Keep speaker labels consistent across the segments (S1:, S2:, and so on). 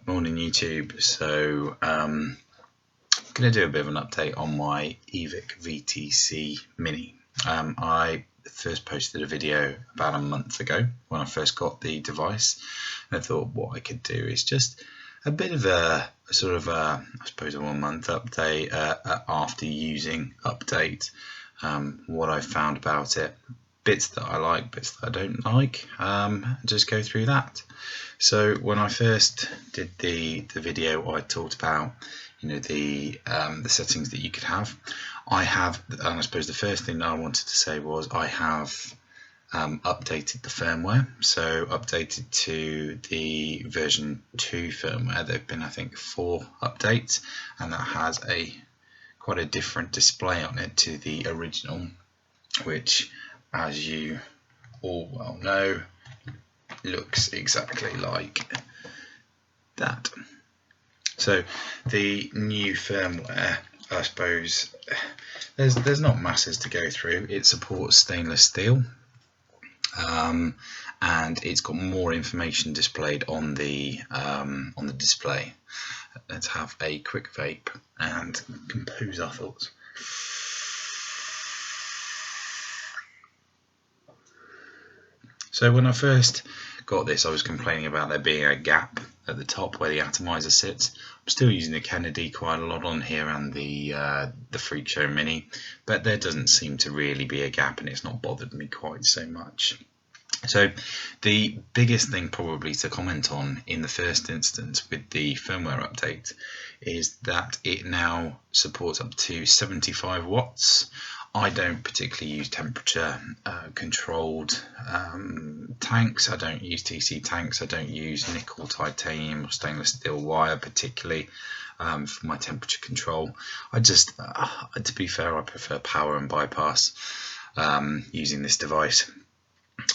S1: Morning YouTube. So I'm going to do a bit of an update on my EVic VTC Mini. I first posted a video about a month ago when I first got the device, and I thought what I could do is just a bit of a sort of I suppose a 1 month update after using update, what I found about it, bits that I like, bits that I don't like, just go through that. So when I first did the video, I talked about the settings that you could have. I have, and I suppose the first thing that I wanted to say was I have updated the firmware, so updated to the version 2 firmware. There have been, I think, 4 updates, and that has quite a different display on it to the original, which, as you all well know, looks exactly like that. So the new firmware, I suppose there's not masses to go through. It supports stainless steel, and it's got more information displayed on the display. Let's have a quick vape and compose our thoughts. So when I first got this, I was complaining about there being a gap at the top where the atomizer sits. I'm still using the Kennedy quite a lot on here and the Freak Show Mini, but there doesn't seem to really be a gap, and it's not bothered me quite so much. So the biggest thing probably to comment on in the first instance with the firmware update is that it now supports up to 75 watts. I don't particularly use temperature controlled tanks. I don't use TC tanks. I don't use nickel, titanium or stainless steel wire particularly for my temperature control. To be fair, I prefer power and bypass using this device.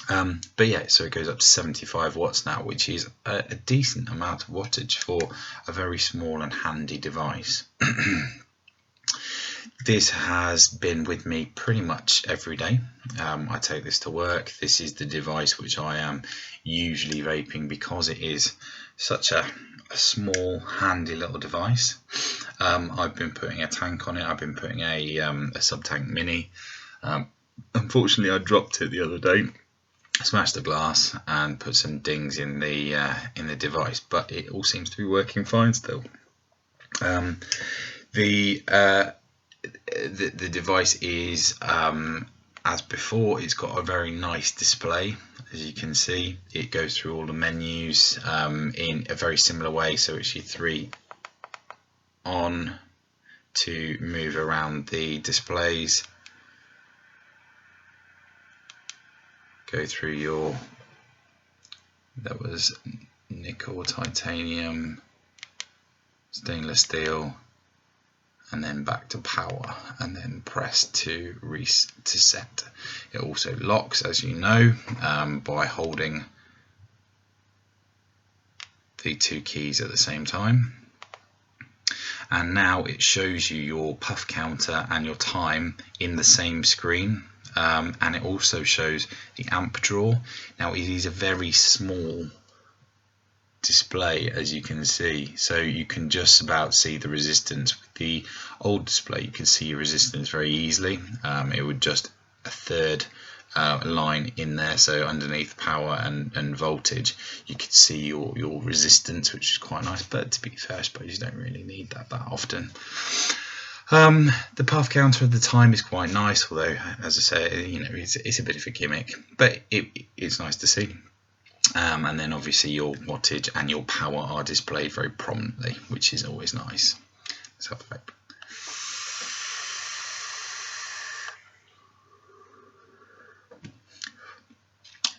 S1: But yeah, so it goes up to 75 watts now, which is a decent amount of wattage for a very small and handy device. This has been with me pretty much every day. I take this to work. This is the device which I am usually vaping because it is such a small, handy little device. I've been putting a tank on it. I've been putting a sub-tank mini. Unfortunately, I dropped it the other day, smashed the glass, and put some dings in the device, but it all seems to be working fine still. The device is as before. It's got a very nice display. As you can see, it goes through all the menus in a very similar way, so it's your 3 on to move around the displays, go through your, that was nickel, titanium, stainless steel, and then back to power, and then press to set. It also locks, as you know, by holding the 2 keys at the same time. And now it shows you your puff counter and your time in the same screen, and it also shows the amp draw. Now it is a very small display, as you can see, so you can just about see the resistance. With the old display, you can see your resistance very easily. It would just a third line in there, so underneath power and voltage you could see your resistance, which is quite nice. But to be fair, I suppose you don't really need that often. The puff counter at the time is quite nice, although, as I say, it's a bit of a gimmick, but it's nice to see. And then obviously your wattage and your power are displayed very prominently, which is always nice. Let's have a vape.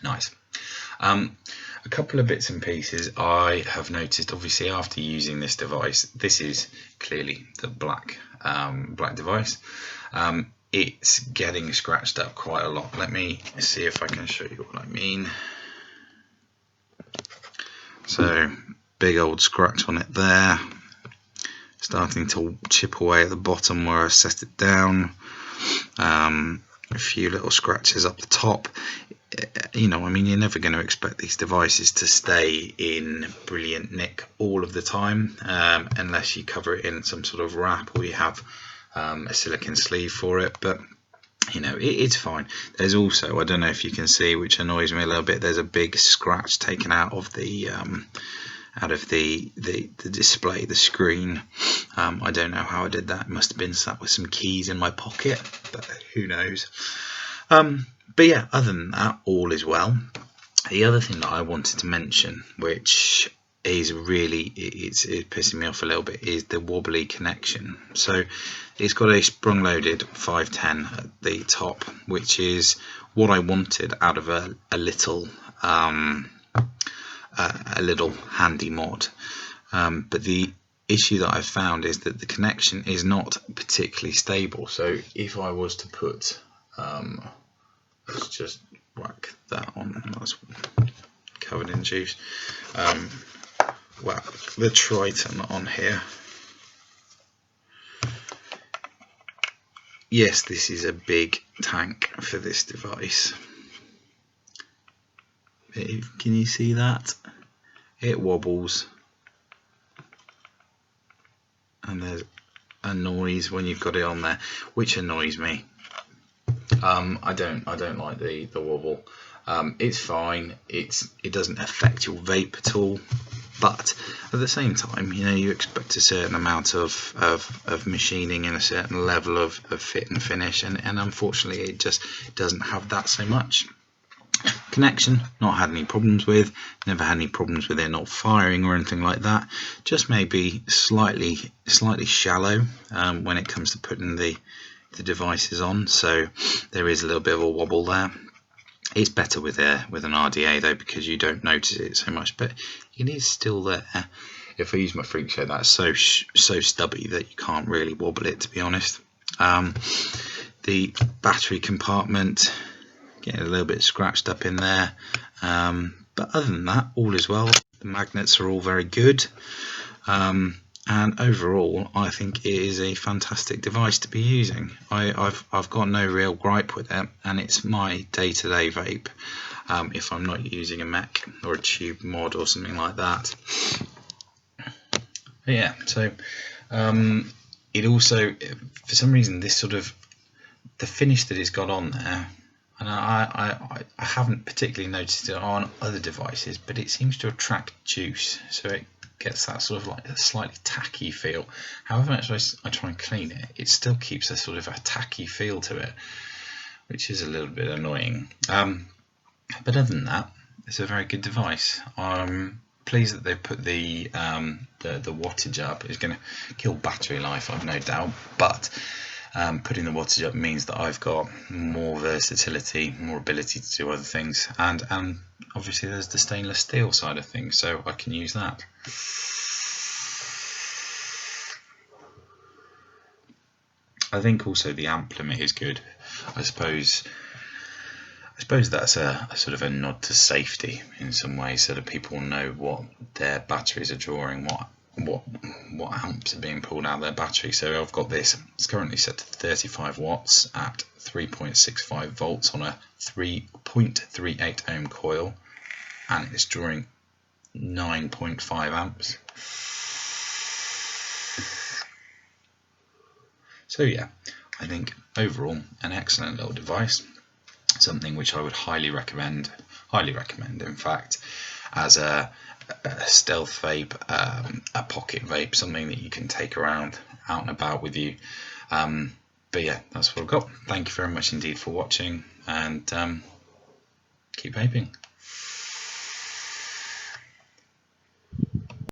S1: Nice. A couple of bits and pieces I have noticed, obviously, after using this device. This is clearly the black device. It's getting scratched up quite a lot. Let me see if I can show you what I mean. So big old scratch on it there, starting to chip away at the bottom where I set it down. A few little scratches up the top. you know, I mean, you're never going to expect these devices to stay in brilliant nick all of the time, unless you cover it in some sort of wrap or you have a silicone sleeve for it. But you know, it's fine. There's also, I don't know if you can see, which annoys me a little bit, there's a big scratch taken out of the display, the screen. I don't know how I did that. It must have been sat with some keys in my pocket, but who knows. But yeah, other than that, all is well. The other thing that I wanted to mention, which is really, it's pissing me off a little bit, is the wobbly connection. So it's got a sprung loaded 510 at the top, which is what I wanted out of a little handy mod. But the issue that I've found is that the connection is not particularly stable. So if I was to put let's just whack that on, that's covered in juice. Whack the Triton on here. Yes, this is a big tank for this device. Can you see that? It wobbles, and there's a noise when you've got it on there, which annoys me. I don't like the wobble. It's fine. It doesn't affect your vape at all. But at the same time, you know, you expect a certain amount of machining and a certain level of fit and finish, and unfortunately it just doesn't have that so much. Connection, not had any problems with, never had any problems with it not firing or anything like that. Just maybe slightly shallow when it comes to putting the devices on, so there is a little bit of a wobble there. It's better with an RDA though, because you don't notice it so much, but it is still there. If I use my freak show, that's so stubby that you can't really wobble it, to be honest. The battery compartment, getting a little bit scratched up in there, but other than that, all is well. The magnets are all very good, and overall I think it is a fantastic device to be using. I've got no real gripe with it, and it's my day-to-day vape if I'm not using a mech or a tube mod or something like that. But yeah, so it also, for some reason, this sort of, the finish that it's got on there, and I haven't particularly noticed it on other devices, but it seems to attract juice, so it gets that sort of like a slightly tacky feel. However much I try and clean it, it still keeps a sort of a tacky feel to it, which is a little bit annoying. But other than that, it's a very good device. I'm pleased that they've put the wattage up. It's going to kill battery life, I've no doubt, but putting the wattage up means that I've got more versatility, more ability to do other things, and obviously there's the stainless steel side of things, so I can use that. I think also the amp limit is good. I suppose that's a sort of a nod to safety in some ways, so that people know what their batteries are drawing, what amps are being pulled out of their battery. So I've got this, it's currently set to 35 watts at 3.65 volts on a 3.38 ohm coil, and it's drawing 9.5 amps. So yeah, I think overall an excellent little device, something which I would highly recommend in fact, as a stealth vape, a pocket vape, something that you can take around out and about with you. But yeah, that's what I've got. Thank you very much indeed for watching, and keep vaping.